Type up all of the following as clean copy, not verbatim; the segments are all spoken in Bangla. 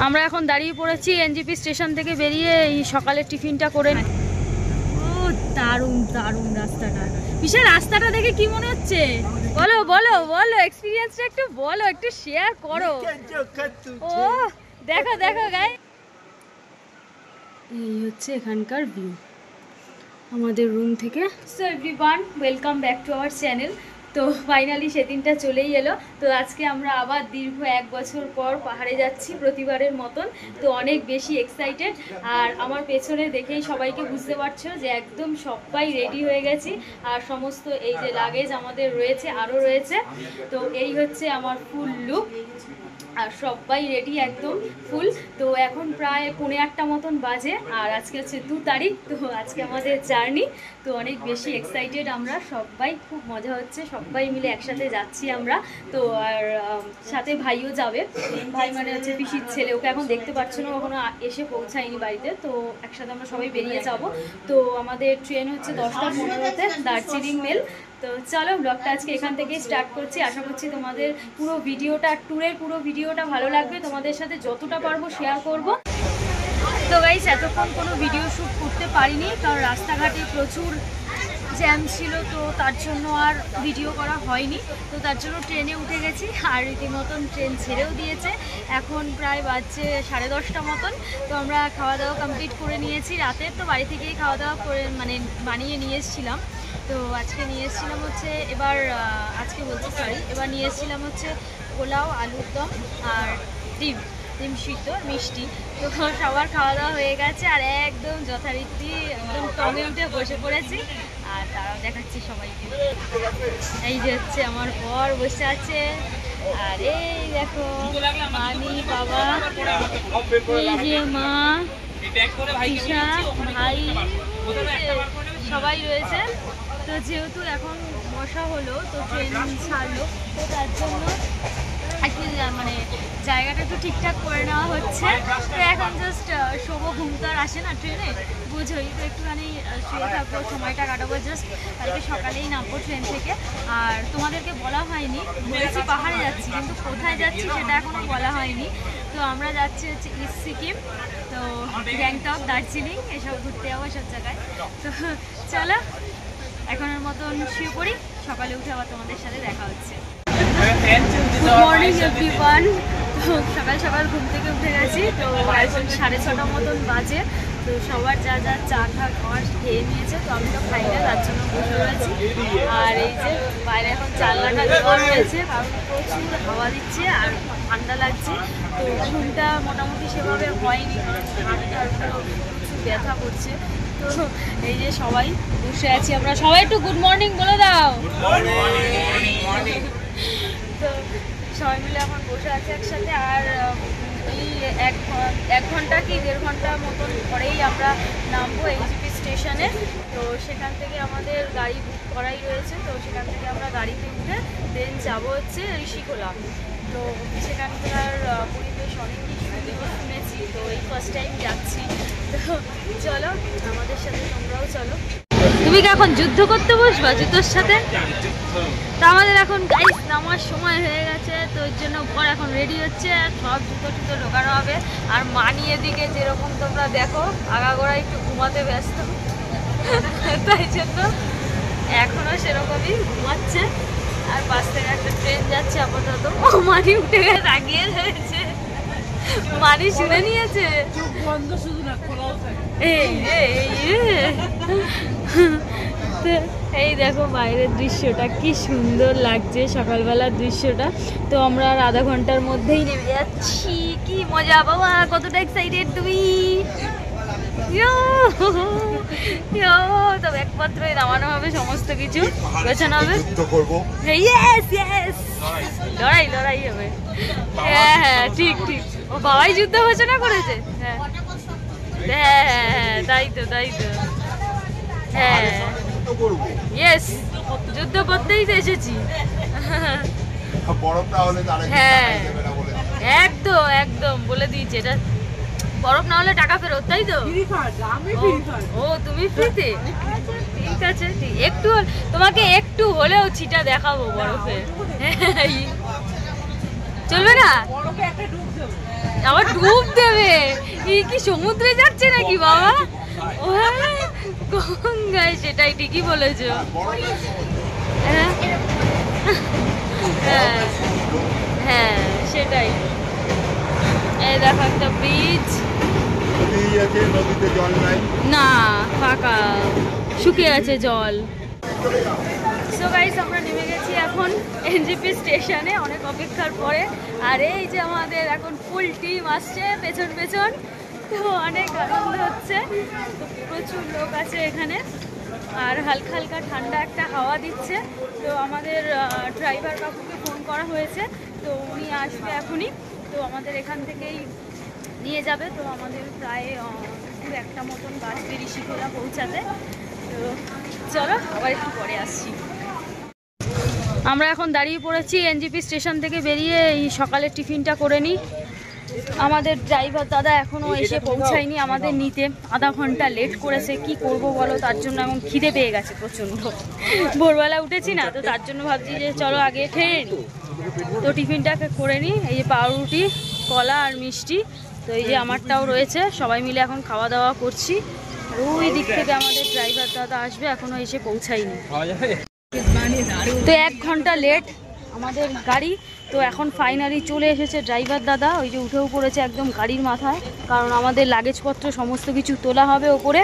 আমরা এখন দাঁড়িয়ে পড়েছি এনজিপি স্টেশন থেকে বেরিয়ে এই সকালের টিফিনটা করে। ও দারুণ দারুণ রাস্তাটা। বিশাল রাস্তাটা দেখে কি মনে হচ্ছে বলো বলো বলো, এক্সপিরিয়েন্সটা একটু বলো, একটু শেয়ার করো। ও দেখো দেখো গাই, এই হচ্ছে এখানকার ভিউ আমাদের রুম থেকে। So everyone, welcome back to our channel. তো ফাইনালি সেদিনটা চলেই এলো। তো আজকে আমরা আবার দীর্ঘ 1 বছর পর পাহাড়ে যাচ্ছি প্রতিবারের মতন। তো অনেক বেশি এক্সাইটেড। আর আমার পেছনে দেখেই সবাইকে বুঝতে পারছো যে একদম সবাই রেডি হয়ে গেছি। আর সমস্ত এই যে লাগেজ আমাদের রয়েছে, আরও রয়েছে। তো এই হচ্ছে আমার ফুল লুক, আর সবাই রেডি একদম ফুল। তো এখন প্রায় 1:45 মতন বাজে, আর আজকে হচ্ছে 2 তারিখ। তো আজকে আমাদের জার্নি। তো অনেক বেশি এক্সাইটেড আমরা সবাই, খুব মজা হচ্ছে, সবাই মিলে একসাথে যাচ্ছি আমরা। তো আর সাথে ভাইও যাবে। ভাই মানে হচ্ছে পিসির ছেলে, ওকে এখন দেখতে পাচ্ছ না, কখনো এসে পৌঁছায়নি বাড়িতে। তো একসাথে আমরা সবাই বেরিয়ে যাব। তো আমাদের ট্রেন হচ্ছে 10টা 15-তে দার্জিলিং মেল। তো চলো ব্লগটা আজকে এখান থেকেই স্টার্ট করছি। আশা করছি তোমাদের পুরো ভিডিওটা, ট্যুরের পুরো ভিডিওটা ভালো লাগবে। তোমাদের সাথে যতটা পারবো শেয়ার করব। তো গাইস, এতক্ষণ কোনো ভিডিও শ্যুট করতে পারিনি, কারণ রাস্তাঘাটে প্রচুর জ্যাম ছিল। তো তার জন্য আর ভিডিও করা হয়নি। তো তার জন্য ট্রেনে উঠে গেছি, আর রীতিমতন ট্রেন ছেড়েও দিয়েছে। এখন প্রায় বাজছে 10:30 মতন। তো আমরা খাওয়া দাওয়া কমপ্লিট করে নিয়েছি রাতের। তো বাড়ি থেকেই খাওয়া দাওয়া করে মানে বানিয়ে নিয়ে এসেছিলাম। তো আজকে নিয়ে এসেছিলাম হচ্ছে এবার নিয়ে এসেছিলাম হচ্ছে পোলাও, আলুর দম আর ডিম সিদ্ধ, মিষ্টি। তো সবার খাওয়া দাওয়া হয়ে গেছে, আর একদম যথারীতি একদম টমে উঠে বসে পড়েছি। আর তারাও দেখাচ্ছি সবাইকে। এই যে হচ্ছে আমার বর বসে আছে, আর এই দেখো মানি, বাবা, এই যে মা, ঈশা, ভাই, সবাই রয়েছে। তো যেহেতু এখন বসা হলো, তো ট্রেন ছাড়লো, তো তার জন্য একটু মানে জায়গাটা একটু ঠিকঠাক করে নেওয়া হচ্ছে। তো এখন জাস্ট শোবো, ঘুম তো আর আসে না ট্রেনে, বুঝোই। তো একটুখানি শুয়ে থাকবো, সময়টা কাটাবো। জাস্ট কালকে সকালেই নামবো ট্রেন থেকে। আর তোমাদেরকে বলা হয়নি, বলেছি পাহাড়ে যাচ্ছি, কিন্তু কোথায় যাচ্ছি সেটা এখনও বলা হয়নি। তো আমরা যাচ্ছি হচ্ছে ইস্ট সিকিম, তো গ্যাংটক, দার্জিলিং এসব ঘুরতে যাবো সব জায়গায়। তো চলো এখনের মতন শুয়ে পড়ি, সকালে উঠে আবার তোমাদের সাথে দেখা হচ্ছে। Good morning everyone. তো সকাল সকাল ঘুম থেকে উঠে গেছি। তো এখন 6:30 মতন বাজে। তো সবার যা যা চা খাওয়ার খেয়ে নিয়েছে, তো আমি তো খাই না, তার জন্য বসে রয়েছি। আর এই যে বাইরে এখন জানলাটা দেওয়া রয়েছে, কারণ প্রচুর হাওয়া দিচ্ছে আর ঠান্ডা লাগছে। তো ঘুমটা মোটামুটি সেভাবে হয়নি, কারণ হাতটার প্রচুর ব্যথা করছে। তো এই যে সবাই বসে আছি আমরা, সবাই একটু গুড মর্নিং বলে দাও। তো সবাই মিলে এখন বসে আছে একসাথে। আর এই 1 ঘন্টা কি 1.5 ঘন্টা মতন পরেই আমরা নামবো এনজিপি স্টেশনে। তো সেখান থেকে আমাদের গাড়ি বুক করাই রয়েছে। তো সেখান থেকে আমরা গাড়িতে উঠে দেন যাবো হচ্ছে ঋষিখোলা। তো সেখানকার পরিবেশ অনেকই সুন্দর শুনেছি, তো এই ফার্স্ট টাইম যাচ্ছি। তো চলো আমাদের সাথে তোমরাও চলো। তুমি কি এখন যুদ্ধ করতে বসবা যুদ্ধর সাথে? তা আমাদের এখন গাইস নামার সময় হয়ে গেছে। তো ওই জন্য বর এখন রেডি হচ্ছে, সব জুতো ঢোকানো হবে। আর মানি এদিকে যেরকম তোমরা দেখো আগাগোড়া একটু ঘুমাতে ব্যস্ত, তাই জন্য এখনো সেরকমই ঘুমাচ্ছে। আর পাশ থেকে একটা ট্রেন যাচ্ছে আপাতত, মানি উঠে গেছে, তাকিয়ে রয়েছে, মানি শুনে নিয়েছে। এই দেখো বাইরের দৃশ্যটা কি সুন্দর লাগছে, সকালবেলার দৃশ্যটা। তো আমরা আর আধা ঘন্টার মধ্যেই নেমে যাচ্ছি। কি মজা বাবা, কতটা এক্সাইটেড তুমি? তবে একমাত্রই নামানো হবে, সমস্ত কিছু গোছানো হবে। লড়াই হবে। হ্যাঁ হ্যাঁ ঠিক ঠিক, ও বাবাই যুদ্ধ ঘোষণা করেছে। হ্যাঁ হ্যাঁ হ্যাঁ তাই তো হ্যাঁ ইয়েস, যুদ্ধ করতেই তো এসেছি। হ্যাঁ একদম বলে দিয়েছে, এটা বরফ না হলে টাকা ফেরত, তাই তো? ও তুমি ফ্রিতে? ঠিক আছে, একটু তোমাকে একটু হলেও ছিটা দেখাবো বরফে। চলবে না? আবার ডুব দেবে, কি সমুদ্রে যাচ্ছে নাকি বাবা? গঙ্গায়, সেটাই ঠিকই বলেছো। হ্যাঁ হ্যাঁ হ্যাঁ সেটাই। এই দেখো একটা ব্রিজ, নদীতে জল নাই, না ফাঁকা, শুকিয়ে আছে জল। সো গাইস, আমরা নেমে গেছি এখন এনজেপি স্টেশনে অনেক অপেক্ষার পরে। আর এই যে আমাদের এখন ফুল টিম আসছে পেছন পেছন, তো অনেক আনন্দ হচ্ছে। তো প্রচুর লোক আছে এখানে, আর হালকা হালকা ঠান্ডা একটা হাওয়া দিচ্ছে। তো আমাদের ড্রাইভার কাকুকে ফোন করা হয়েছে, তো উনি আসবে এখনই, তো আমাদের এখান থেকেই নিয়ে যাবে। তো আমাদের প্রায় 1টা মতন বাস ঋষিখোলা পৌঁছাতে। তো চলো আবার একটু পরে আসছি। আমরা এখন দাঁড়িয়ে পড়েছি এনজেপি স্টেশন থেকে বেরিয়ে, এই সকালের টিফিনটা করে নিই। আমাদের ড্রাইভার দাদা এখনও এসে পৌঁছায়নি আমাদের নিতে, আধা ঘন্টা লেট করেছে। কি করব বলো, তার জন্য এখন খিদে পেয়ে গেছে প্রচণ্ড। ভোরবেলা উঠেছি না, তো তার জন্য ভাবছি যে চলো আগে খেয়ে নিই। তো টিফিনটাকে করে নিই, এই যে পাউরুটি, কলা আর মিষ্টি। তো এই যে আমারটাও রয়েছে, সবাই মিলে এখন খাওয়া দাওয়া করছি। আর ওই দিক থেকে আমাদের ড্রাইভার দাদা আসবে, এখনও এসে পৌঁছায়নি। তো 1 ঘন্টা লেট আমাদের গাড়ি। তো এখন ফাইনালি চলে এসেছে ড্রাইভার দাদা, ওই যে উঠেও পড়েছে একদম গাড়ির মাথায়, কারণ আমাদের লাগেজপত্র সমস্ত কিছু তোলা হবে ওপরে।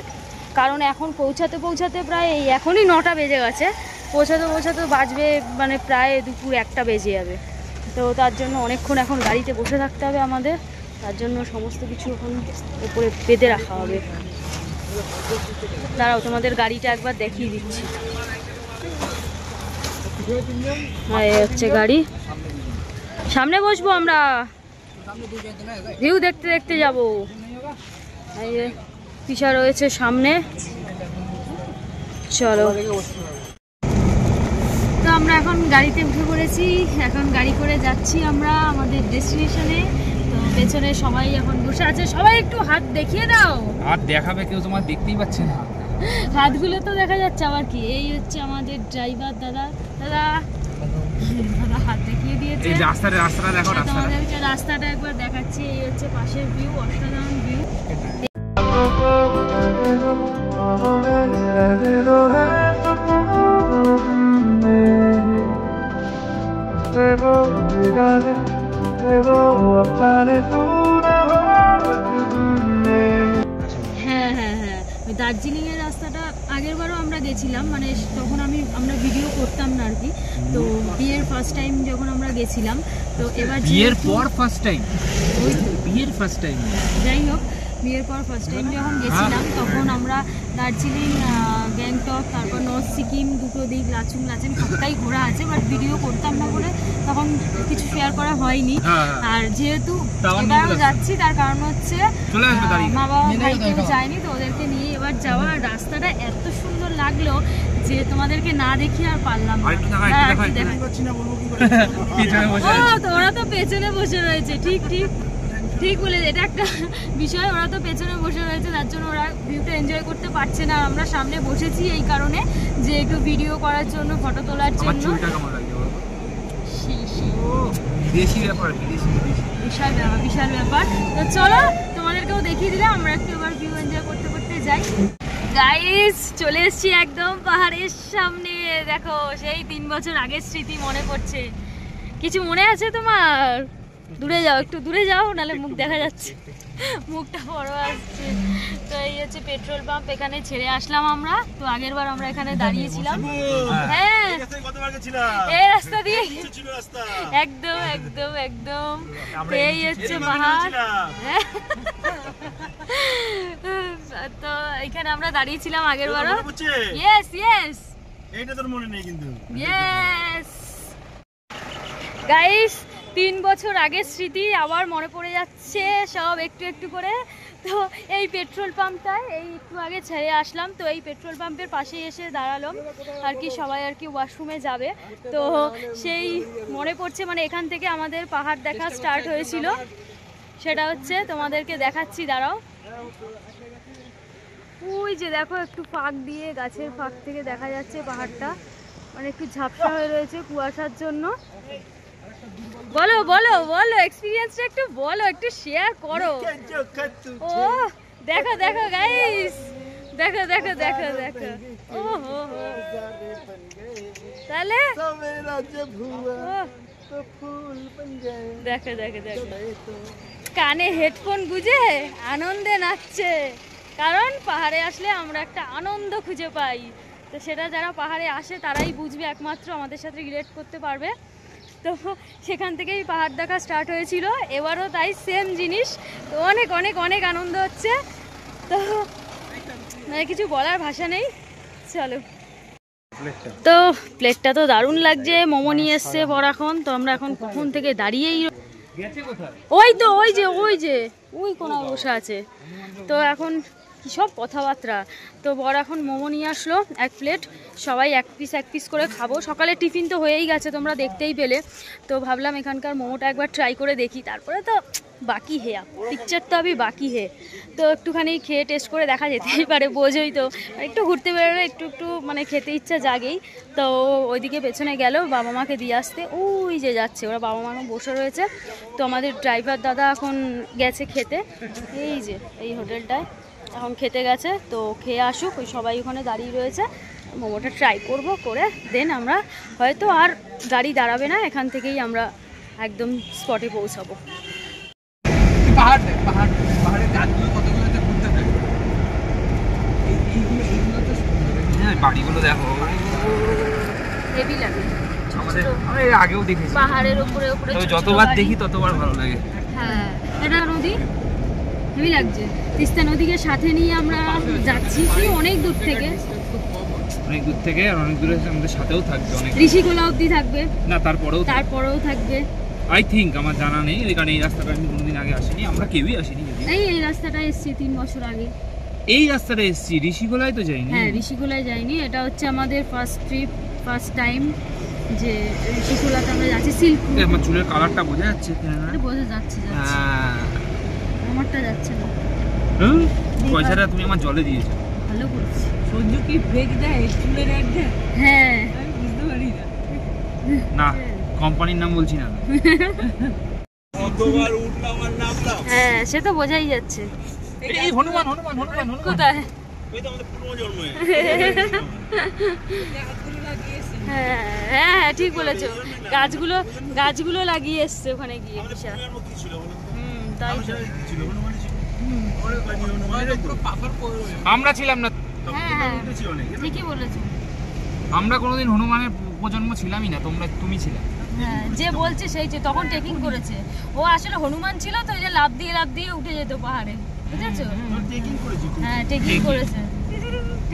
কারণ এখন পৌঁছাতে পৌঁছাতে প্রায় এখনই 9টা বেজে গেছে, পৌঁছাতে পৌঁছাতে বাজবে মানে প্রায় দুপুর 1টা বেজে যাবে। তো তার জন্য অনেকক্ষণ এখন গাড়িতে বসে থাকতে হবে আমাদের, তার জন্য সমস্ত কিছু এখন উপরে বেঁধে রাখা হবে। দাঁড়াও, তোমাদের গাড়িটা একবার দেখিয়ে দিচ্ছি। এই হচ্ছে গাড়ি, সামনে বসবো আমরা, ভিউ দেখতে দেখতে যাব। এই যে পিছা রয়েছে সামনে, চলো। তো আমরা এখন গাড়িতে উঠে পড়েছি, এখন গাড়ি করে যাচ্ছি আমরা আমাদের ডেস্টিনেশনে। তো পেছনে সবাই এখন বসে আছে, সবাই একটু হাত দেখিয়ে দাও। হাত দেখাবে কেউ, তোমার দেখতেই পাচ্ছে না। হাতগুলো তো দেখা যাচ্ছে আবার কি। এই হচ্ছে আমাদের ড্রাইভার দাদা, দাদা দাদা হাত দেখিয়ে দিয়েছে। এই রাস্তাটা দেখো, তোমাদেরকে রাস্তাটা একবার দেখাচ্ছি। এই হচ্ছে পাশের ভিউ, অসাধারণ ভিউ। হ্যাঁ হ্যাঁ হ্যাঁ, ওই দার্জিলিংয়ের রাস্তাটা আগেরবারও আমরা গেছিলাম, মানে তখন আমরা ভিডিও করতাম না আর কি। তো বিয়ের ফার্স্ট টাইম যখন আমরা গেছিলাম, তো এবার বিয়ের পর ফার্স্ট টাইম, ওই বিয়ের ফার্স্ট টাইম, যাই হোক বিয়ের পর ফার্স্ট টাইম যখন গেছিলাম তখন আমরা দার্জিলিং, গ্যাংটক, তারপর নর্থ সিকিম, দুটো দিক লাচুং লাচেন সবটাই ঘোরা আছে, বাট ভিডিও করতাম না বলে তখন কিছু শেয়ার করা হয়নি। আর যেহেতু এবারও যাচ্ছি, তার কারণ হচ্ছে মা বাবা ভাই কেউ যায়নি, তো ওদেরকে নিয়ে এবার যাওয়া। রাস্তাটা এত সুন্দর লাগলো যে তোমাদেরকে না দেখিয়ে আর পারলাম না। তো ওরা তো পেছনে বসে রয়েছে, ঠিক ঠিক ঠিক বলে, এটা একটা বিষয়। ওরা তো পেছনে বসে রয়েছে, তার জন্য ওরা ভিউটা এনজয় করতে পারছে না। আর আমরা সামনে বসেছি এই কারণে যে একটু ভিডিও করার জন্য, ফটো তোলার জন্য। বিশাল ব্যাপার। তো চলো তোমাদেরকেও দেখিয়ে দিলাম, আমরা একটু এবার ভিউ এনজয় করতে করতে যাই। গাইস, চলে এসেছি একদম পাহাড়ের সামনে। দেখো সেই 3 বছর আগের স্মৃতি মনে পড়ছে। কিছু মনে আছে তোমার? দূরে যাও, একটু দূরে যাও, নাহলে মুখ দেখা যাচ্ছে, মুখটা বড় আসছে। তো এই হচ্ছে পেট্রোল পাম্প, এখানে ছেড়ে আসলাম আমরা। তো আগের বার আমরা এখানে দাঁড়িয়েছিলাম, হ্যাঁ এই রাস্তা দিয়ে, একদম একদম একদম। এই হচ্ছে পাহাড়, তো এখানে আমরা দাঁড়িয়েছিলাম আগের বারও। ইয়েস ইয়েস, এইটা তোর মনে নেই কিন্তু। ইয়েস গাইস, 3 বছর আগের স্মৃতি আবার মনে পড়ে যাচ্ছে সব একটু একটু করে। তো এই পেট্রোল পাম্পটায় এই একটু আগে ছেড়ে আসলাম, তো এই পেট্রোল পাম্পের পাশেই এসে দাঁড়ালাম আর কি, সবাই আর কি ওয়াশরুমে যাবে। তো সেই মনে পড়ছে, মানে এখান থেকে আমাদের পাহাড় দেখা স্টার্ট হয়েছিল, সেটা হচ্ছে তোমাদেরকে দেখাচ্ছি, দাঁড়াও। ওই যে দেখো একটু ফাঁক দিয়ে, গাছের ফাঁক থেকে দেখা যাচ্ছে পাহাড়টা, মানে একটু ঝাপসা হয়ে রয়েছে কুয়াশার জন্য। বলো বলো বলো, এক্সপিরিয়েন্সটা একটু বলো, একটু শেয়ার করো। ও দেখো দেখো গাইস, দেখো দেখো দেখো দেখো, ও হো হো, তাহলে দেখো দেখো দেখো, কানে হেডফোন গুঁজে আনন্দে নাচছে। কারণ পাহাড়ে আসলে আমরা একটা আনন্দ খুঁজে পাই, তো সেটা যারা পাহাড়ে আসে তারাই বুঝবে, একমাত্র আমাদের সাথে রিলেট করতে পারবে। তো সেখান থেকেই পাহাড় দেখা স্টার্ট হয়েছিল, এবারও তাই সেম জিনিস। তো অনেক অনেক অনেক আনন্দ হচ্ছে, তো মানে কিছু বলার ভাষা নেই। চলো, তো প্লেটটা তো দারুণ লাগছে, মোমো নিয়ে এসছে বড় এখন। তো আমরা এখন কখন থেকে দাঁড়িয়েই, ওই তো ওই যে ওই কোনায় বসে আছে। তো এখন কী সব কথাবার্তা। তো বড় এখন মোমো নিয়ে আসলো 1 প্লেট, সবাই এক পিস করে খাবো। সকালে টিফিন তো হয়েই গেছে, তোমরা দেখতেই পেলে। তো ভাবলাম এখানকার মোমোটা একবার ট্রাই করে দেখি, তারপরে তো বাকি হে পিকচার তো আমি বাকি হে। তো একটুখানি খেয়ে টেস্ট করে দেখা যেতেই পারে, বোঝোই তো, একটু ঘুরতে বেরোলে একটু মানে খেতে ইচ্ছা জাগেই। তো ওইদিকে পেছনে গেল বাবা মাকে দিয়ে আসতে, ওই যে যাচ্ছে ওরা, বাবা মাও বসে রয়েছে। তো আমাদের ড্রাইভার দাদা এখন গেছে খেতে, এই যে এই হোটেলটায় এখন খেতে গেছে। তো খেয়ে আসুক, ওই সবাই ওখানে দাঁড়িয়ে রয়েছে। মোমোটা ট্রাই করব, করে দেন আমরা হয়তো আর গাড়ি দাঁড়াবে না, এখান থেকেই আমরা একদম স্পটে পৌঁছাবো। পাহাড়ের গাছগুলো কতগুলো ঘুরতে থাকে, এইগুলো তো বাড়িগুলো দেখো, হেভি লাগে। আমরা এর আগেও দেখেছি পাহাড়ের উপরে উপরে, যতবার দেখি ততবার ভালো লাগে। হ্যাঁ, এটা নদী হেভি লাগছে। তিস্তা নদীকে সাথে নিয়ে আমরা যাচ্ছি অনেক দূর থেকে, আর অনেক দূরে আমাদের সাথেও থাকবে, অনেক ঋষিকোলা অবধি থাকবে না, তারপরেও থাকবে। আই থিঙ্ক, আমার জানা নেই, কারণ এই রাস্তাটা আমি কোনোদিন আগে আসিনি, আমরা কেউই আসিনি। এই রাস্তাটা এসছি 3 বছর আগে, এই রাস্তাটা এসছি, ঋষিকোলায় তো যাইনি। হ্যাঁ, ঋষিকোলায় যাইনি, এটা হচ্ছে আমাদের ফার্স্ট টাইম যে ঋষিকোলাতে আমরা যাচ্ছি। সিল্ক রুট, আমার চুলের কালারটা বোঝা যাচ্ছে, বোঝা যাচ্ছে, আমারটা যাচ্ছে না। পয়সাটা তুমি আমার জলে দিয়েছো, ভালো করছি। সহ্য কি ফেক দেয় চুলের একটা, হ্যাঁ আমি বুঝতে পারি না, কোম্পানির নাম বলছি না। হ্যাঁ, সে তো বোঝাই যাচ্ছে। এই হনুমান কোথায়? ওই তো আমাদের পূর্বজন্মে। হ্যাঁ হ্যাঁ ঠিক বলেছো, গাছগুলো লাগিয়ে এসছে ওখানে গিয়ে। তাই আমরা ছিলাম না, হ্যাঁ ঠিকই বলেছো, আমরা কোনোদিন হনুমানের প্রজন্ম ছিলামই না, তুমি ছিলে। হ্যাঁ, যে বলছে সেই যে তখন ট্রেকিং করেছে, ও আসলে হনুমান ছিল তো, ওই যে লাফ দিয়ে উঠে যেত পাহাড়ে, বুঝেছো? হ্যাঁ, ট্রেকিং করেছে,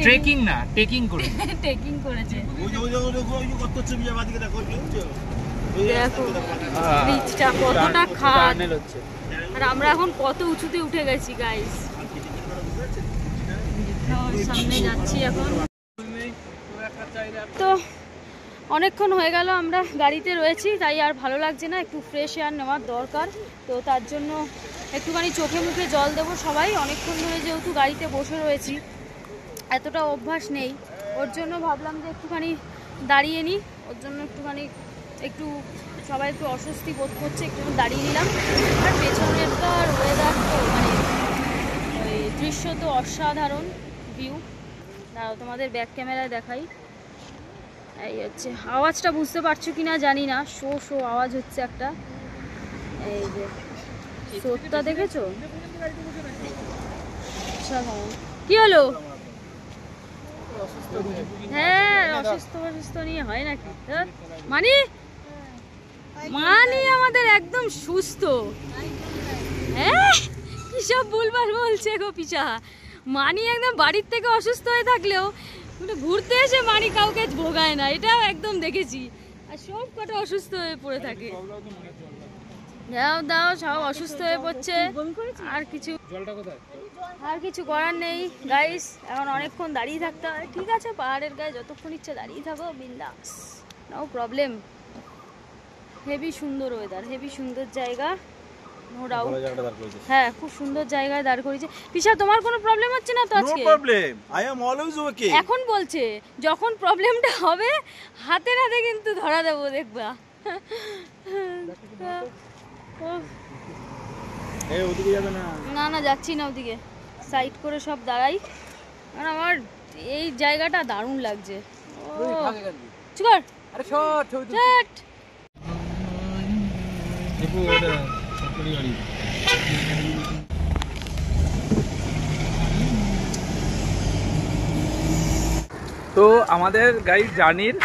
ট্রেকিং না, টেকিং করেছে, ট্রেকিং করেছে। দেখো ব্রিজটা কতটা খাদ, আর আমরা এখন কত উঁচুতে উঠে গেছি গাইস। সামনে যাচ্ছি এখন। তো অনেকক্ষণ হয়ে গেল আমরা গাড়িতে রয়েছি, তাই আর ভালো লাগছে না, একটু ফ্রেশ এয়ার নেওয়ার দরকার। তো তার জন্য একটুখানি চোখে মুখে জল দেবো সবাই, অনেকক্ষণ ধরে যেহেতু গাড়িতে বসে রয়েছি, এতটা অভ্যাস নেই, ওর জন্য ভাবলাম যে একটুখানি দাঁড়িয়ে নিই। ওর জন্য একটু সবাই একটু অস্বস্তি বোধ করছে, একটু দাঁড়িয়ে নিলাম। আর পেছনেরটার ওয়েদার তো মানে ওই দৃশ্য তো অসাধারণ ভিউ। দাঁড়াও তোমাদের ব্যাক ক্যামেরায় দেখাই। এই হচ্ছে, আওয়াজটা বুঝতে পারছো কি না জানি না, শো আওয়াজ হচ্ছে একটা। এই যে স্রোতটা দেখেছো? কি হলো? হ্যাঁ, অসুস্থ নিয়ে হয় নাকি? মানি আমাদের একদম সুস্থ। হ্যাঁ, কি সব ভুলভাল বলছে গো পিছা। মানি একদম বাড়ির থেকে অসুস্থ হয়ে থাকলেও ঘুরতে এসে মানি কাউকে ভোগায় না, এটাও একদম দেখেছি। আর সব কটা অসুস্থ হয়ে পড়ে থাকে, দাও সব অসুস্থ হয়ে পড়ছে। আর কিছু করার নেই গাইস, এখন অনেকক্ষণ দাঁড়িয়ে থাকতে হয়। ঠিক আছে, পাহাড়ের গায়ে যতক্ষণ ইচ্ছে দাঁড়িয়ে থাকো, বিন্দাস, নো প্রবলেম। হেভি সুন্দর ওয়েদার, হেভি সুন্দর জায়গা, নো ডাউট। হ্যাঁ, খুব সুন্দর জায়গায় দাঁড় করেছে। পিছা, তোমার কোনো প্রবলেম হচ্ছে না তো আজকে? No problem, I am always okay. এখন বলছে যখন প্রবলেমটা হবে হাতে নাতে কিন্তু ধরা দেবো, দেখবা। এই ওদিকে যাবে না। না না যাচ্ছি না ওদিকে, সাইড করে সব দাঁড়াই, কারণ আমার এই জায়গাটা দারুণ লাগছে। চুকার আরে শট ছবি চট। দেখো এটা সরকারি গাড়ি। তো আমাদের গাড়ির জার্নির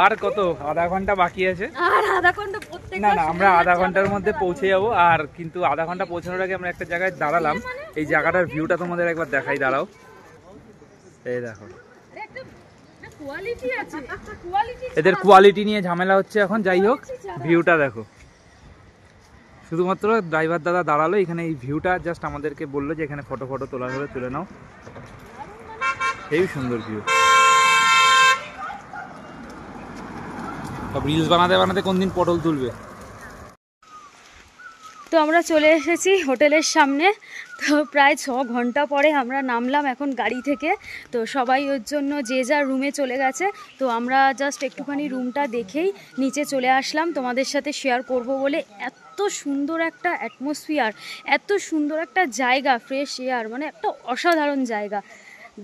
আর কত আধা ঘন্টা বাকি আছে। আর আধা ঘন্টা প্রত্যেক না না আমরা আধা ঘন্টার মধ্যে পৌঁছে যাবো। আর কিন্তু আধা ঘন্টা পৌঁছানোর আগে আমরা একটা জায়গায় দাঁড়ালাম, এই জায়গাটার ভিউটা তোমাদের একবার দেখাই, দাঁড়াও। এই দেখো কোয়ালিটি আছে, কোয়ালিটি এদের কোয়ালিটি নিয়ে ঝামেলা হচ্ছে এখন। যাই হোক ভিউটা দেখো, শুধুমাত্র ড্রাইভার দাদা দাঁড়ালো এখানে, এই ভিউটা জাস্ট আমাদেরকে বললো যে এখানে ফটো ফটো তোলা হলে তুলে নাও। এই সুন্দর ভিউ। সব রিলস বানাতে বানাতে কোন দিন পটল তুলবে। তো আমরা চলে এসেছি হোটেলের সামনে। তো প্রায় 6 ঘন্টা পরে আমরা নামলাম এখন গাড়ি থেকে। তো সবাই ওর জন্য যে যার রুমে চলে গেছে। তো আমরা জাস্ট একটুখানি রুমটা দেখেই নিচে চলে আসলাম তোমাদের সাথে শেয়ার করব বলে। এত সুন্দর একটা অ্যাটমসফিয়ার, এত সুন্দর একটা জায়গা, ফ্রেশ এয়ার, মানে একটা অসাধারণ জায়গা।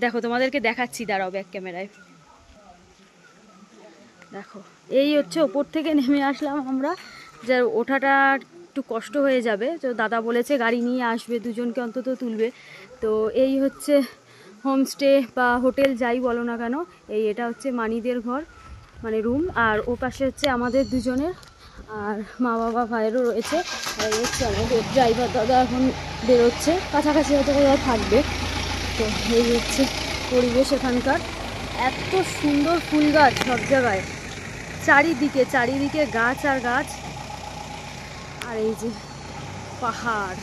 দেখো তোমাদেরকে দেখাচ্ছি, দাঁড়াও ব্যাক ক্যামেরায় দেখো। এই হচ্ছে ওপর থেকে নেমে আসলাম আমরা, যার ওঠাটা একটু কষ্ট হয়ে যাবে। তো দাদা বলেছে গাড়ি নিয়ে আসবে, দুজনকে অন্তত তুলবে। তো এই হচ্ছে হোমস্টে বা হোটেল যাই বলো না কেন। এটা হচ্ছে মানিদের ঘর, মানে রুম। আর ও পাশে হচ্ছে আমাদের দুজনের, আর মা বাবা ভাইয়েরও রয়েছে। আর এই হচ্ছে আমাদের ড্রাইভার দাদা এখন বেরোচ্ছে, কাছাকাছি হয়তো কোথাও থাকবে। তো এই হচ্ছে পরিবেশ এখানকার। এত সুন্দর ফুল গাছ সব জায়গায়, চারিদিকে চারিদিকে গাছ আর গাছ। আর এই যে পাহাড়,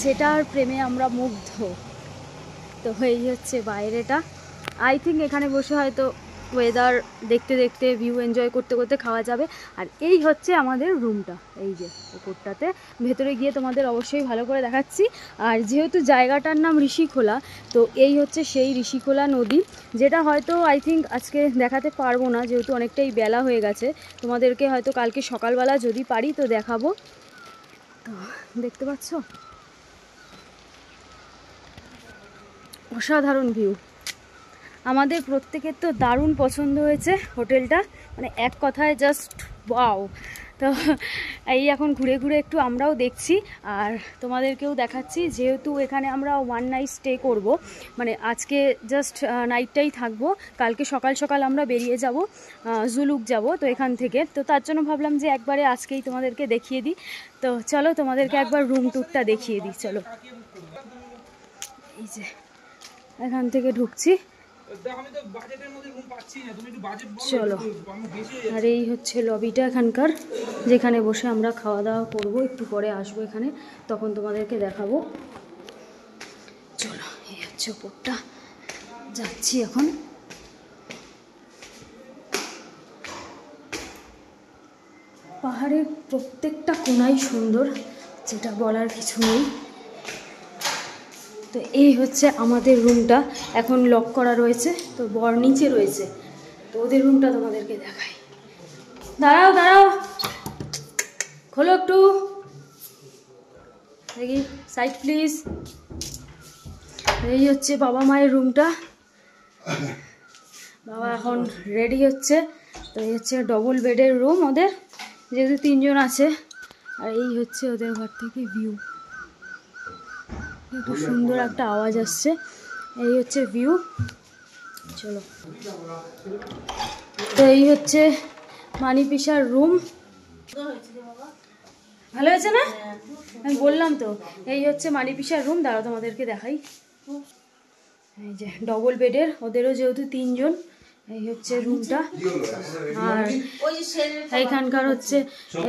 যেটার প্রেমে আমরা মুগ্ধ। তো এই হচ্ছে বাইরেটা। আই থিঙ্ক এখানে বসে হয়তো ওয়েদার দেখতে দেখতে, ভিউ এনজয় করতে করতে খাওয়া যাবে। আর এই হচ্ছে আমাদের রুমটা, এই যে উপরটাতে। ভেতরে গিয়ে তোমাদের অবশ্যই ভালো করে দেখাচ্ছি। আর যেহেতু জায়গাটার নাম ঋষিখোলা, তো এই হচ্ছে সেই ঋষিখোলা নদী, যেটা হয়তো আই থিঙ্ক আজকে দেখাতে পারবো না, যেহেতু অনেকটাই বেলা হয়ে গেছে। তোমাদেরকে হয়তো কালকে সকালবেলা যদি পারি তো দেখাবো। তো দেখতে পাচ্ছ অসাধারণ ভিউ। আমাদের প্রত্যেকের তো দারুণ পছন্দ হয়েছে হোটেলটা, মানে এক কথায় জাস্ট ওয়াও। তো এই এখন ঘুরে ঘুরে একটু আমরাও দেখছি আর তোমাদেরকেও দেখাচ্ছি। যেহেতু এখানে আমরা 1 নাইট স্টে করব, মানে আজকে জাস্ট নাইটটাই থাকবো, কালকে সকাল সকাল আমরা বেরিয়ে যাব, জুলুক যাব। তো এখান থেকে তো তার জন্য ভাবলাম যে একবারে আজকেই তোমাদেরকে দেখিয়ে দিই। তো চলো তোমাদেরকে একবার রুম ট্যুরটা দেখিয়ে দিই। চলো, এই যে এখান থেকে ঢুকছি, চলো। আর এই হচ্ছে লবিটা এখানকার, যেখানে বসে আমরা খাওয়া দাওয়া করবো। একটু পরে আসবো এখানে, তখন তোমাদেরকে দেখাবো। চলো, এই হচ্ছে ওপরটা, যাচ্ছি এখন। পাহাড়ের প্রত্যেকটা কোণাই সুন্দর, যেটা বলার কিছু নেই। তো এই হচ্ছে আমাদের রুমটা, এখন লক করা রয়েছে। তো বর নিচে রয়েছে, তো ওদের রুমটা তোমাদেরকে দেখাই। দাঁড়াও দাঁড়াও, খোলো একটু, দেখি সাইড প্লিজ। এই হচ্ছে বাবা মায়ের রুমটা, বাবা এখন রেডি হচ্ছে। তো এই হচ্ছে ডবল বেডের রুম ওদের, যেহেতু 3 জন আছে। আর এই হচ্ছে ওদের ঘর থেকে ভিউ, খুব সুন্দর একটা আওয়াজ আসছে। এই হচ্ছে ভিউ, চলো। তো এই হচ্ছে মানি পিসার রুম, ভালো হয়েছে না? আমি বললাম তো, এই হচ্ছে মানি পিসার রুম। দাঁড়াও তোমাদেরকে দেখাই। এই যে ডবল বেডের, ওদেরও যেহেতু 3 জন। এই হচ্ছে রুমটা। আর এইখানকার হচ্ছে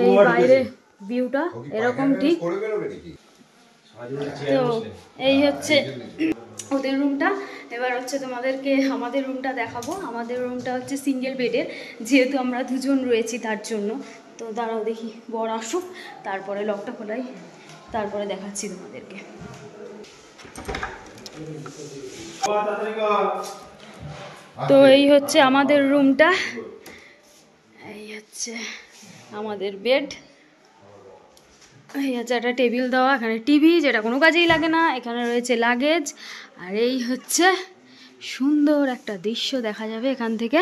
এই বাইরে ভিউটা এরকম, ঠিক। তো এই হচ্ছে ওদের রুমটা। এবার হচ্ছে তোমাদেরকে আমাদের রুমটা দেখাবো। আমাদের রুমটা হচ্ছে সিঙ্গেল বেডের, যেহেতু আমরা 2 জন রয়েছি তার জন্য। তো দাঁড়াও দেখি বর আসুক, তারপরে লকটা খোলাই, তারপরে দেখাচ্ছি তোমাদেরকে। তো এই হচ্ছে আমাদের রুমটা, এই হচ্ছে আমাদের বেড, এই হচ্ছে একটা টেবিল দেওয়া, এখানে টিভি যেটা কোনো কাজেই লাগে না, এখানে রয়েছে লাগেজ, আর এই হচ্ছে সুন্দর একটা দৃশ্য দেখা যাবে এখান থেকে,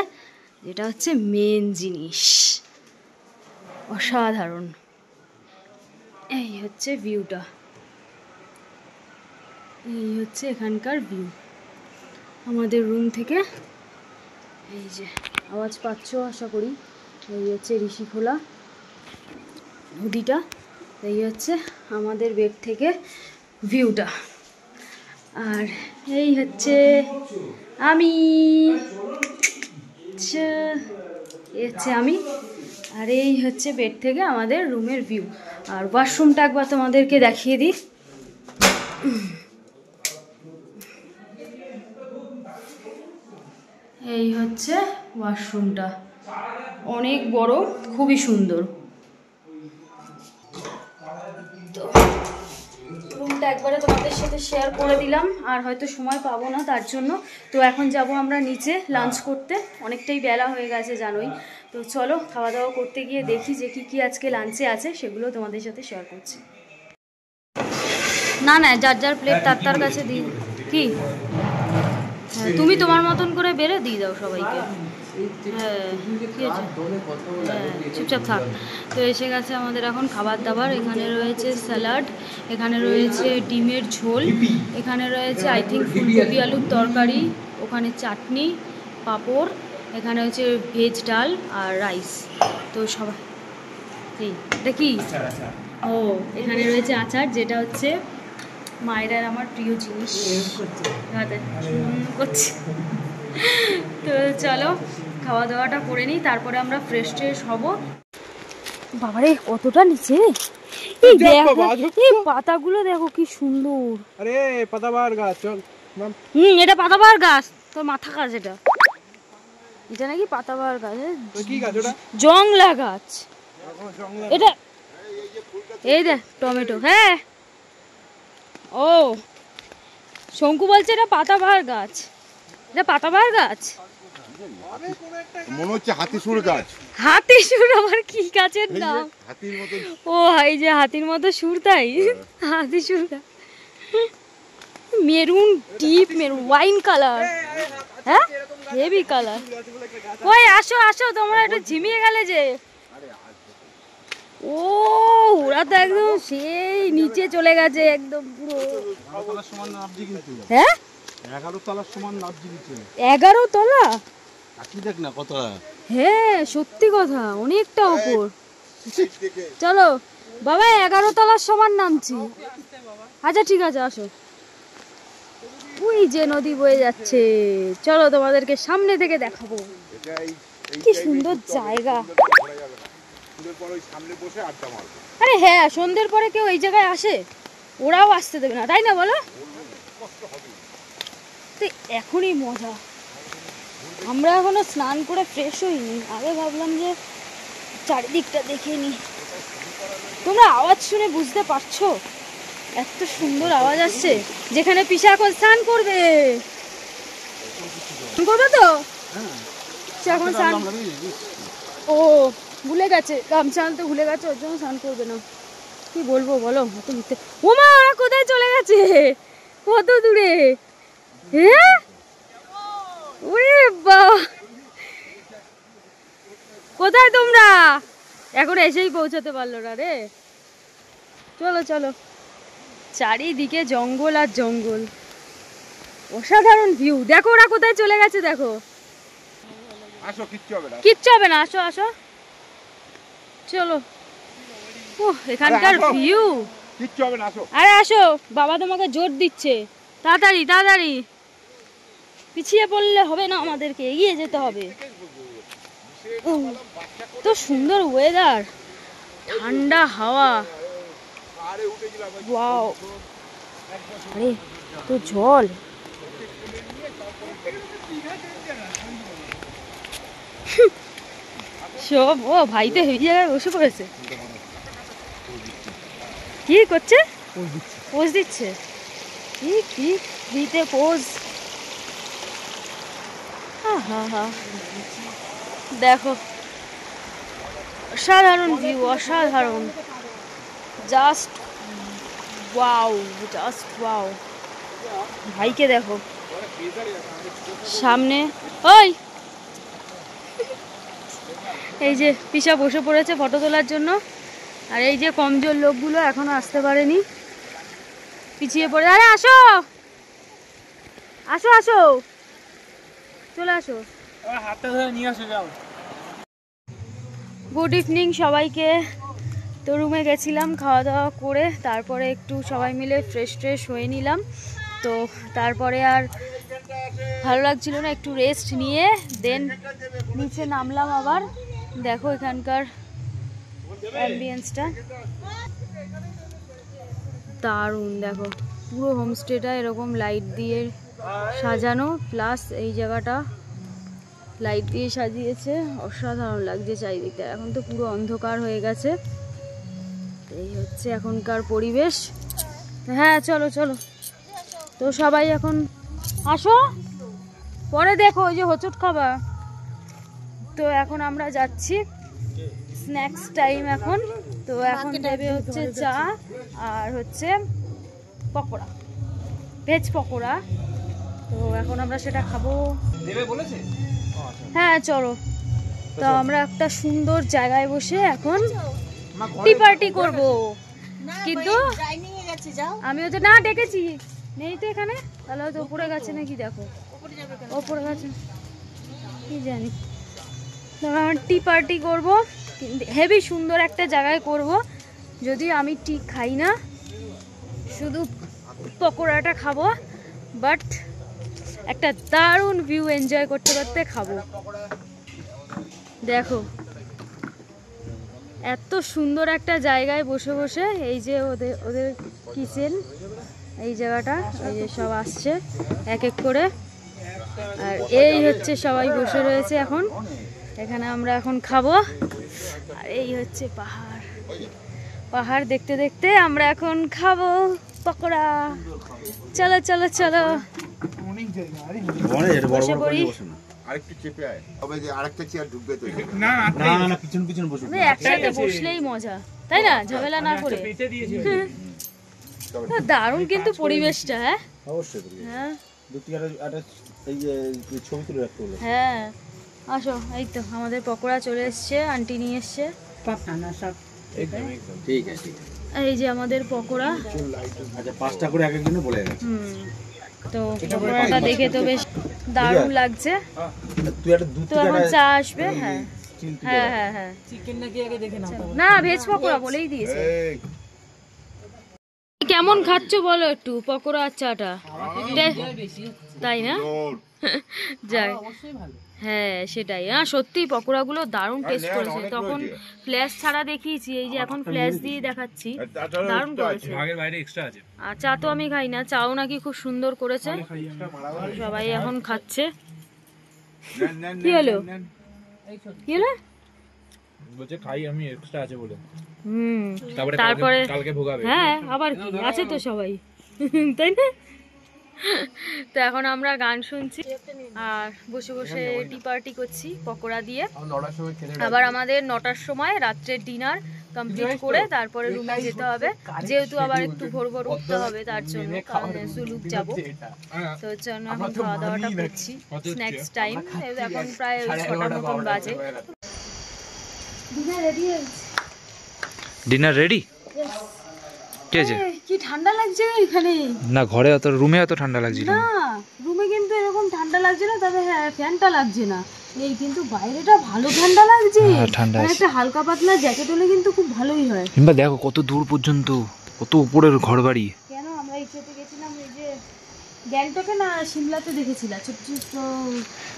যেটা হচ্ছে মেন জিনিস, অসাধারণ। এই হচ্ছে ভিউটা, এই হচ্ছে এখানকার ভিউ আমাদের রুম থেকে। এই যে আওয়াজ পাচ্ছ আশা করি, এই হচ্ছে ঋষিখোলা নদীটা, এই হচ্ছে আমাদের বেড থেকে ভিউটা। আর এই হচ্ছে আমি, আর এই হচ্ছে বেড থেকে আমাদের রুমের ভিউ। আর ওয়াশরুমটা একবার তোমাদেরকে দেখিয়ে দিই। এই হচ্ছে ওয়াশরুমটা, অনেক বড়, খুবই সুন্দর। তো রুমটা একবারে তোমাদের সাথে শেয়ার করে দিলাম, আর হয়তো সময় পাবো না তার জন্য। তো এখন যাব আমরা নিচে লাঞ্চ করতে, অনেকটাই বেলা হয়ে গেছে জানোই। তো চলো খাওয়া দাওয়া করতে গিয়ে দেখি যে কি কি আজকে লাঞ্চে আছে, সেগুলো তোমাদের সাথে শেয়ার করছি। না না, যার যার প্লেট তার তার কাছে দিই। কি হ্যাঁ, তুমি তোমার মতন করে বেড়ে দিয়ে দাও সবাইকে। হ্যাঁ ঠিক আছে, হ্যাঁ চুপচাপ থাক। তো এসে গেছে আমাদের এখন খাবার দাবার। এখানে রয়েছে স্যালাড, এখানে রয়েছে ডিমের ঝোল, এখানে রয়েছে আই থিঙ্ক ফুলকপি আলুর তরকারি, ওখানে চাটনি, পাঁপড়, এখানে হচ্ছে ভেজ ডাল আর রাইস। তো সবাই এটা কি, ও এখানে রয়েছে আচার, যেটা হচ্ছে মায়ের আর আমার প্রিয় জিনিস করছে। তো চলো খাওয়া দাওয়াটা করে নিই, তারপরে আমরা ফ্রেশ ট্রেশ হবো। বাবারে কতটা নিচে, এই দেখো এই পাতাগুলো দেখো কি সুন্দর। আরে পাতাবাহার গাছ, চল নাম। এটা পাতাবাহার গাছ, তোর মাথা গাছ এটা, এটা নাকি পাতাবাহার গাছ। কি গাছ ওটা? জংলা গাছ এটা। এই দেখ টমেটো, হ্যাঁ ও শঙ্কু বলছে এটা পাতাবাহার গাছ, এটা পাতাবাহার গাছ মনে হচ্ছে হাতিসুর গাছ। হাতিসুর আবার কি গাছের নাম? হাতির মতো। ও এই যে হাতির মতো সুর, তাই হাতিসুর গাছ। Maroon deep maroon wine colour, হ্যাঁ হেভি কালার। ওই আসো আসো, তোমরা একটু ঝিমিয়ে গেলে যে। ও ওরা তো একদম সেই নিচে চলে গেছে একদম পুরো। হ্যাঁ 11 তলার সমান নাবজি নিচে। 11 তলা? দেখ না কতটা। হ্যাঁ সত্যি কথা, অনেকটা উপর। চলো বাবা 11 তলার সমান নামছি। আচ্ছা ঠিক আছে আসো। ওই যে নদী বয়ে যাচ্ছে, চলো তোমাদেরকে সামনে থেকে দেখাবো। কি সুন্দর জায়গা। আরে হ্যাঁ সন্ধ্যের পরে কেউ এই জায়গায় আসে? ওরাও আসতে দেবে না, তাই না বলো? এখনই মজা। আমরা এখনো স্নান করে ফ্রেশ হইনি, আগে ভাবলাম যে চারিদিকটা দেখে নি। তোমরা আওয়াজ শুনে বুঝতে পারছো এত সুন্দর আওয়াজ আসছে। যেখানে পিসা এখন স্নান করবে, করবে তো এখন স্নান। ও ভুলে গেছে, গামছা আনতে ভুলে গেছে, ওর জন্য স্নান করবে না। কি বলবো বলো, ওমা ওরা কোথায় চলে গেছে, কত দূরে? হ্যাঁ ওরে বাবা, কোথায় তোমরা? এখন এসেই পৌঁছাতে পারলো না রে। চলো চলো, চারিদিকে জঙ্গল আর জঙ্গল, অসাধারণ ভিউ। দেখো ওরা কোথায় চলে গেছে, দেখো। আসো, কিচ্ছু হবে না, কিচ্ছু হবে না, আসো আসো চলো। ও এখানকার ভিউ, কিচ্ছু হবে না, আসো। আরে আসো, বাবা তোমাকে জোর দিচ্ছে, তাড়াতাড়ি তাড়াতাড়ি। পিছিয়ে পড়লে হবে না, আমাদেরকে এগিয়ে যেতে হবে। তো সুন্দর ওয়েদার, ঠান্ডা হাওয়া, ওয়াও। আরে তো জল, সব ও ভাইতে এই জায়গায় বসে পড়েছে। কি করছে? পোজ দিচ্ছে। কি কি দিতে পোজ, হা হা দেখো অসাধারণ ভিউ, অসাধারণ, জাস্ট ওয়াও, জাস্ট ওয়াও। ভাইকে দেখো সামনে, ওই এই যে পিসা বসে পড়েছে ফটো তোলার জন্য, আর এই যে কমজোর লোকগুলো এখনো আসতে পারেনি, পিছিয়ে পড়ে। আরে আসো আসো আসো, চলে আসো। হাতটা ধরে নিয়ে আসো, যাও। গুড ইভিনিং সবাইকে। তো রুমে গেছিলাম খাওয়া দাওয়া করে, তারপরে একটু সবাই মিলে ফ্রেশ হয়ে নিলাম। তো তারপরে আর ভালো লাগছিল না, একটু রেস্ট নিয়ে দেন নিচে নামলাম আবার। দেখো এখানকার অ্যাম্বিয়েন্সটা দারুণ, দেখো পুরো হোমস্টেটা এরকম লাইট দিয়ে সাজানো, প্লাস এই জায়গাটা লাইট দিয়ে সাজিয়েছে, অসাধারণ লাগছে চারিদিকটা। এখন তো পুরো অন্ধকার হয়ে গেছে, এই হচ্ছে এখনকার পরিবেশ। হ্যাঁ চলো চলো, তো সবাই এখন আসো, পরে দেখো ওই যে হোঁচট খাবা। তো এখন আমরা যাচ্ছি, স্ন্যাক্স টাইম এখন। তো এখন দেবে হচ্ছে চা আর হচ্ছে পকোড়া, ভেজ পকোড়া। তো এখন আমরা সেটা খাবো। দেবে বলেছে? হ্যাঁ চলো, তো আমরা একটা সুন্দর জায়গায় বসে এখন টি পার্টি করবো। কিন্তু আমি তো না ডেকেছি, নেই তো এখানে, তাহলে হয়তো উপরে গেছে নাকি, দেখো ওপরে গেছে কি জানি। টি পার্টি করবো, হেভি সুন্দর একটা জায়গায় করব। যদিও আমি টি খাই না, শুধু পকোড়াটা খাবো, বাট একটা দারুণ ভিউ এনজয় করতে করতে খাবো। দেখো এত সুন্দর একটা জায়গায় বসে বসে, এই যে ওদের ওদের কিচেন, এই জায়গাটা, এই যে সব আসছে এক এক করে, আর এই হচ্ছে সবাই বসে রয়েছে এখন এখানে, আমরা এখন খাবো। আর এই হচ্ছে পাহাড়, পাহাড় দেখতে দেখতে আমরা এখন খাবো পকোড়া। চলো চলো চলো বসে পড়ি। আরেকটু চেপে আয়, তবে যে আরেকটা চেয়ার ঢুকবে তো। না না না, পিছন পিছন বসে। একসাথে বসলেই মজা, তাই না, ঝামেলা না করে। দারুণ কিন্তু পরিবেশটা। হ্যাঁ অবশ্যই। হ্যাঁ এই যে ছবি তুলে রাখতে হলো। হ্যাঁ আসো, এই তো আমাদের পকোড়া চলে এসছে, আন্টি নিয়ে এসছে। ঠিক আছে, এই যে আমাদের পকোড়া। আচ্ছা 5টা করে এক একজনে বলে গেছে। তো পকোড়াটা দেখে তো বেশ দারুণ লাগছে। তুই একটা দুধ তো এখন চা আসবে। হ্যাঁ হ্যাঁ হ্যাঁ হ্যাঁ, চিকেন নাকি আগে দেখে নাও। না ভেজ পকোড়া বলেই দিয়েছে। কেমন খাচ্ছ বলো একটু পকোড়া আর চাটা, তাই না? যাই, হ্যাঁ সেটাই। হ্যাঁ সত্যি পকোড়াগুলো দারুণ টেস্ট করেছে। তখন ফ্ল্যাশ ছাড়া দেখিয়েছি, এই যে এখন ফ্ল্যাশ দিয়ে দেখাচ্ছি, দারুণ করেছে। আর চা তো আমি খাই না, চাও নাকি খুব সুন্দর করেছে। সবাই এখন খাচ্ছে। কি হলো কি হলো? বলছে খাই আমি, এক্সট্রা আছে বলে। তারপরে কালকে ভোগাবে। হ্যাঁ আবার কি আছে তো সবাই, তাই না? তো এখন আমরা গান শুনছি আর বসে বসে টি পার্টি করছি পকোড়া দিয়ে। আবার আমাদের 9টার সময় রাত্রের ডিনার কমপ্লিট করে তারপরে রুমে যেতে হবে, যেহেতু আবার একটু ভোর ভোর উঠতে হবে তার জন্য, কারণ সুলুক যাবো। তো জন্য এখন খাওয়া দাওয়াটা করছি, স্ন্যাক্স টাইম। এখন প্রায় 6টার মতন বাজে। ডিনার রেডি হয়েছে। Dinner ready? ঠিক আছে। কি ঠান্ডা লাগছে এখানে। না ঘরে অত, রুমে অত ঠান্ডা লাগছিল না, রুমে কিন্তু এরকম ঠান্ডা লাগছে না, তবে হ্যাঁ ফ্যানটা লাগছে না এই, কিন্তু বাইরেটা ভালো ঠান্ডা লাগছে। ঠান্ডা আর একটা হালকা পাতলা জ্যাকেট হলে কিন্তু খুব ভালোই হয়। কিংবা দেখো কত দূর পর্যন্ত, কত উপরের ঘর বাড়ি। কেন আমরা ইচ্ছেতে গেছিলাম, এই যে গ্যাংটকে না সিমলাতে দেখেছিলাম ছোট ছোট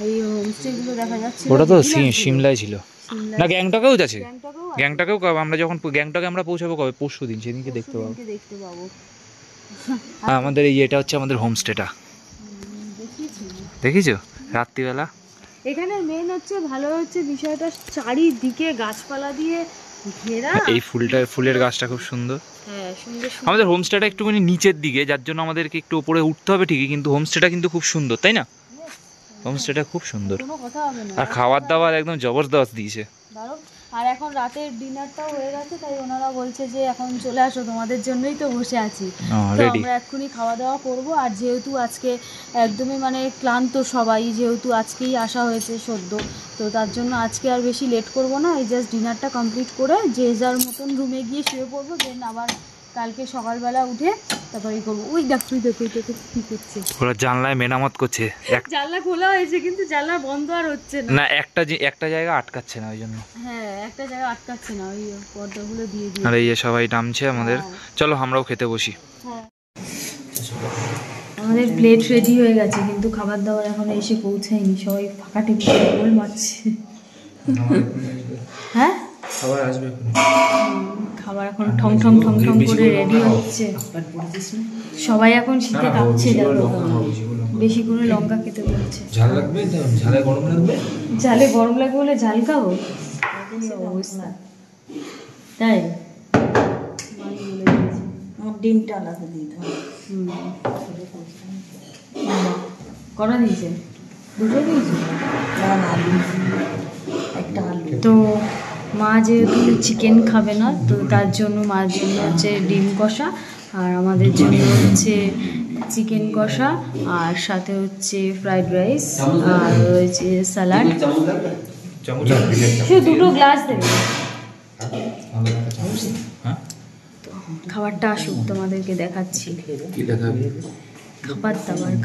এই হোমস্টে গুলো দেখা যাচ্ছে। ওটা তো সিমলায় ছিল না, গ্যাংটকেও আছে। গ্যাংটকেও গ্যাংটকেও আমরা যখন গ্যাংটকে আমরা পৌঁছাবো কবে, পরশু দিন, সেদিনকে দেখতে পাবো। দেখতে পাবো। আমাদের এই এটা হচ্ছে আমাদের হোমস্টেটা, দেখিছো রাত্রিবেলা। এখানে মেন হচ্ছে ভালো হচ্ছে বিষয়টা, চারিদিকে গাছপালা দিয়ে ঘেরা। এই ফুলের গাছটা খুব সুন্দর। হ্যাঁ সুন্দর। আমাদের হোমস্টেটা একটুখানি নিচের দিকে, যার জন্য আমাদেরকে একটু উপরে উঠতে হবে ঠিকই, কিন্তু হোমস্টেটা কিন্তু খুব সুন্দর, তাই না? হোমস্টেটা খুব সুন্দর, কোনো কথা হবে না। আর খাবার দাবার একদম জবরদস্ত দিয়েছে। আর এখন রাতের ডিনারটাও হয়ে গেছে, তাই ওনারা বলছে যে এখন চলে আসো, তোমাদের জন্যই তো বসে আছি। তো আমরা এক্ষুনি খাওয়া দাওয়া করব। আর যেহেতু আজকে একদমই মানে ক্লান্ত সবাই, যেহেতু আজকেই আসা হয়েছে সদ্য, তো তার জন্য আজকে আর বেশি লেট করব না, এই জাস্ট ডিনারটা কমপ্লিট করে যে যার মতন রুমে গিয়ে শুয়ে পড়বো। দেন আবার কালকে সকালবেলা উঠে তারপরে করবো। ওই দেখো দেখো দেখো কি করছে, ওরা জানলায় মেরামত করছে। জানলা খোলা হয়েছে কিন্তু জানলা বন্ধ আর হচ্ছে না। না একটা জায়গা আটকাচ্ছে না ওই জন্য। হ্যাঁ একটা জায়গা আটকাচ্ছে না, ওই পর্দাগুলো দিয়ে দিয়ে। আর এই যে সবাই নামছে আমাদের। চলো আমরাও খেতে বসি। হ্যাঁ আমাদের প্লেট রেডি হয়ে গেছে, কিন্তু খাবার দাবার এখন এসে পৌঁছায়নি। সবাই ফাঁকা টেবিলে গোল মারছে। হ্যাঁ খাবার আসবে। খাবার এখন ঠং ঠং ঠং ঠং করে রেডি হচ্ছে। সবাই এখন শীতে কাঁপছে, দেখো বেশি করে লঙ্কা খেতে বলছে। ঝাল লাগবে? ঝালে গরম লাগবে? ঝালে গরম লাগবে বলে ঝাল খাবো? অবস্থা তাই আমার ডিমটা আলাদা দিতে হবে। কটা দিয়েছে? দুটো দিয়েছে? না না, আলু একটা আলু। তো মা যেহেতু চিকেন খাবে না, তো তার জন্য মার জন্য হচ্ছে ডিম কষা, আর আমাদের জন্য হচ্ছে চিকেন কষা, আর সাথে হচ্ছে ফ্রাইড রাইস, আর হচ্ছে স্যালাড। শুধু দুটো গ্লাস দেবে। খাবারটা আসুক তোমাদেরকে দেখাচ্ছি।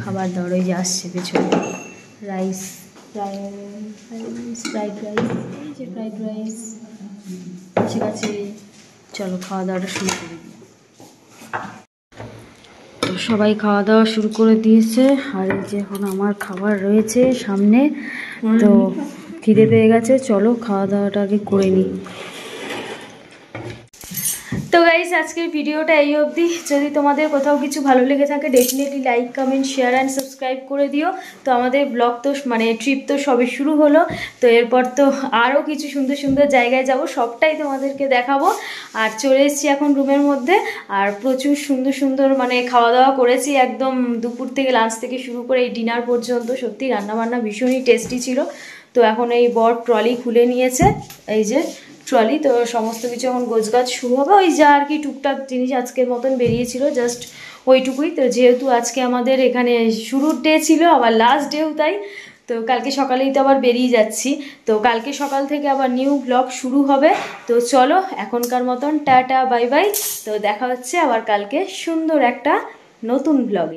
খাবার দাবার ওই যে আসছে পেছনে। রাইস, ফ্রাইড রাইস, এই যে ফ্রাইড রাইস ঠিক আছে। চলো খাওয়া দাওয়াটা শুরু করে দিই। তো সবাই খাওয়া দাওয়া শুরু করে দিয়েছে, আর এই যে এখন আমার খাবার রয়েছে সামনে। তো খিদে পেয়ে গেছে, চলো খাওয়া দাওয়াটা আগে করে নিই। তো গাইস আজকের ভিডিওটা এই অবধি। যদি তোমাদের কোথাও কিছু ভালো লেগে থাকে definitely like comment share and subscribe করে দিও। তো আমাদের ব্লগ তো মানে ট্রিপ তো সবে শুরু হলো, তো এরপর তো আরও কিছু সুন্দর সুন্দর জায়গায় যাব, সবটাই তোমাদেরকে দেখাবো। আর চলে এসেছি এখন রুমের মধ্যে, আর প্রচুর সুন্দর সুন্দর মানে খাওয়া দাওয়া করেছি একদম দুপুর থেকে, লাঞ্চ থেকে শুরু করে এই ডিনার পর্যন্ত। সত্যি রান্নাবান্না ভীষণই টেস্টি ছিল। তো এখন এই বর ট্রলি খুলে নিয়েছে, এই যে ট্রলি, তো সমস্ত কিছু এখন গোছগাছ শুরু হবে। ওই যা আর কি টুকটাক জিনিস আজকের মতন বেরিয়েছিল জাস্ট ওইটুকুই। তো যেহেতু আজকে আমাদের এখানে শুরুর ডে ছিল, আবার লাস্ট ডেও তাই, তো কালকে সকালেই তো আবার বেরিয়ে যাচ্ছি। তো কালকে সকাল থেকে আবার নিউ ব্লগ শুরু হবে। তো চলো এখনকার মতন টাটা বাই বাই। তো দেখা হচ্ছে আবার কালকে সুন্দর একটা নতুন ব্লগে।